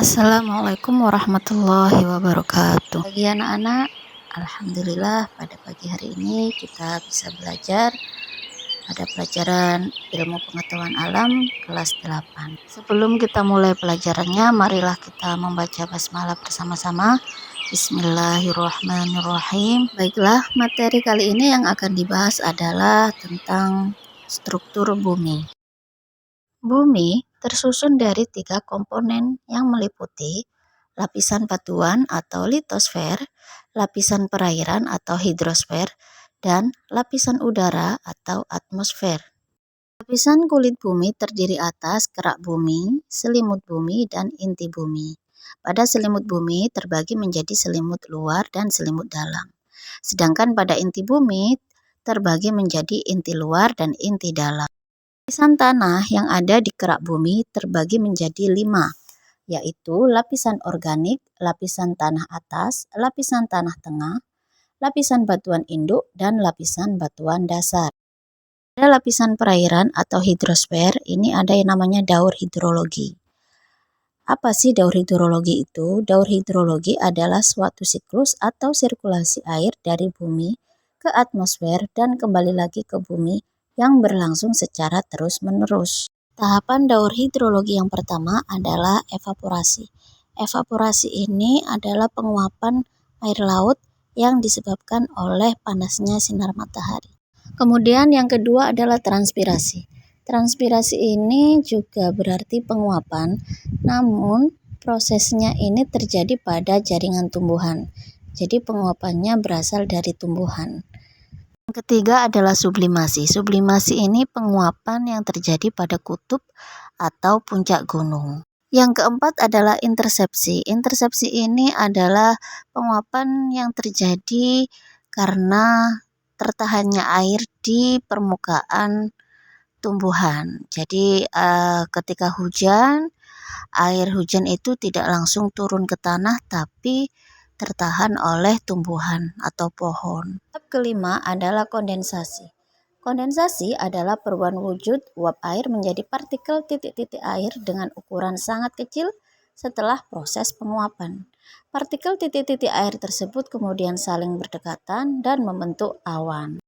Assalamualaikum warahmatullahi wabarakatuh. Bagi anak-anak, alhamdulillah pada pagi hari ini kita bisa belajar pada pelajaran ilmu pengetahuan alam kelas 8. Sebelum kita mulai pelajarannya, marilah kita membaca basmalah bersama-sama. Bismillahirrahmanirrahim. Baiklah, materi kali ini yang akan dibahas adalah tentang struktur bumi. Bumi tersusun dari 3 komponen yang meliputi lapisan batuan atau litosfer, lapisan perairan atau hidrosfer, dan lapisan udara atau atmosfer. Lapisan kulit bumi terdiri atas kerak bumi, selimut bumi, dan inti bumi. Pada selimut bumi terbagi menjadi selimut luar dan selimut dalam. Sedangkan pada inti bumi terbagi menjadi inti luar dan inti dalam. Lapisan tanah yang ada di kerak bumi terbagi menjadi 5, yaitu lapisan organik, lapisan tanah atas, lapisan tanah tengah, lapisan batuan induk, dan lapisan batuan dasar. Pada lapisan perairan atau hidrosfer, ini ada yang namanya daur hidrologi. Apa sih daur hidrologi itu? Daur hidrologi adalah suatu siklus atau sirkulasi air dari bumi ke atmosfer dan kembali lagi ke bumi yang berlangsung secara terus-menerus. Tahapan daur hidrologi yang pertama adalah evaporasi. Evaporasi ini adalah penguapan air laut yang disebabkan oleh panasnya sinar matahari. Kemudian yang kedua adalah transpirasi. Transpirasi ini juga berarti penguapan, namun prosesnya ini terjadi pada jaringan tumbuhan. Jadi penguapannya berasal dari tumbuhan. Yang ketiga adalah sublimasi. Sublimasi ini penguapan yang terjadi pada kutub atau puncak gunung. Yang keempat adalah intersepsi. Intersepsi ini adalah penguapan yang terjadi karena tertahannya air di permukaan tumbuhan. Jadi ketika hujan, air hujan itu tidak langsung turun ke tanah tapi tertahan oleh tumbuhan atau pohon. Tahap kelima adalah kondensasi. Kondensasi adalah perubahan wujud uap air menjadi partikel titik-titik air dengan ukuran sangat kecil setelah proses penguapan. Partikel titik-titik air tersebut kemudian saling berdekatan dan membentuk awan.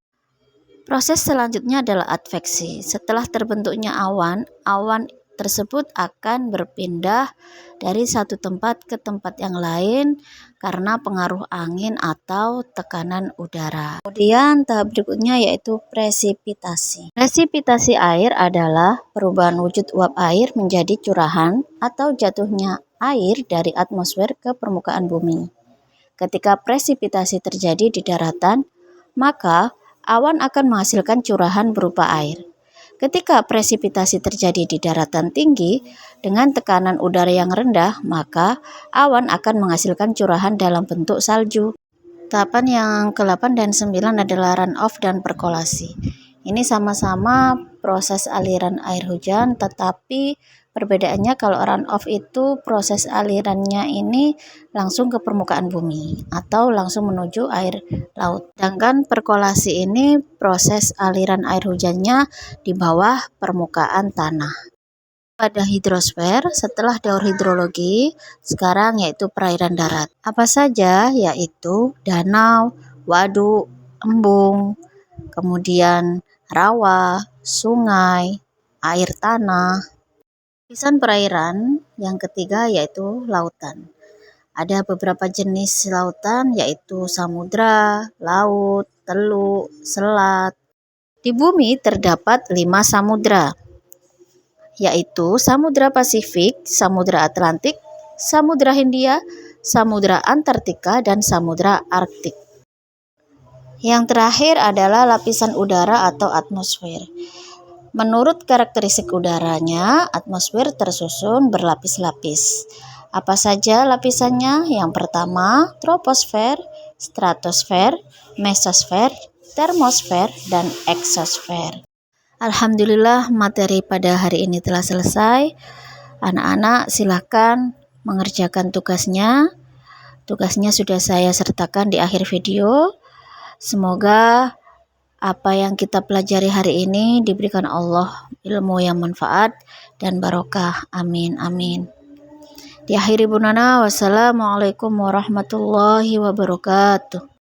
Proses selanjutnya adalah adveksi. Setelah terbentuknya awan, awan tersebut akan berpindah dari satu tempat ke tempat yang lain karena pengaruh angin atau tekanan udara. Kemudian tahap berikutnya yaitu presipitasi. Presipitasi air adalah perubahan wujud uap air menjadi curahan atau jatuhnya air dari atmosfer ke permukaan bumi. Ketika presipitasi terjadi di daratan, maka awan akan menghasilkan curahan berupa air. Ketika presipitasi terjadi di daratan tinggi dengan tekanan udara yang rendah, maka awan akan menghasilkan curahan dalam bentuk salju. Tahapan yang ke-8 dan 9 adalah runoff dan perkolasi. Ini sama-sama proses aliran air hujan, tetapi perbedaannya kalau runoff itu proses alirannya ini langsung ke permukaan bumi atau langsung menuju air laut. Sedangkan perkolasi ini proses aliran air hujannya di bawah permukaan tanah. Pada hidrosfer, setelah daur hidrologi, sekarang yaitu perairan darat. Apa saja? Yaitu danau, waduk, embung, kemudian rawa, sungai, air tanah. Lapisan perairan yang ketiga yaitu lautan. Ada beberapa jenis lautan yaitu samudra, laut, teluk, selat. Di bumi terdapat 5 samudra, yaitu Samudra Pasifik, Samudra Atlantik, Samudra Hindia, Samudra Antartika, dan Samudra Arktik. Yang terakhir adalah lapisan udara atau atmosfer. Menurut karakteristik udaranya, atmosfer tersusun berlapis-lapis. Apa saja lapisannya? Yang pertama, troposfer, stratosfer, mesosfer, termosfer, dan eksosfer. Alhamdulillah materi pada hari ini telah selesai. Anak-anak silakan mengerjakan tugasnya. Tugasnya sudah saya sertakan di akhir video. Semoga apa yang kita pelajari hari ini diberikan Allah ilmu yang manfaat dan barokah. Amin, amin. Di akhiri bunana, wassalamualaikum warahmatullahi wabarakatuh.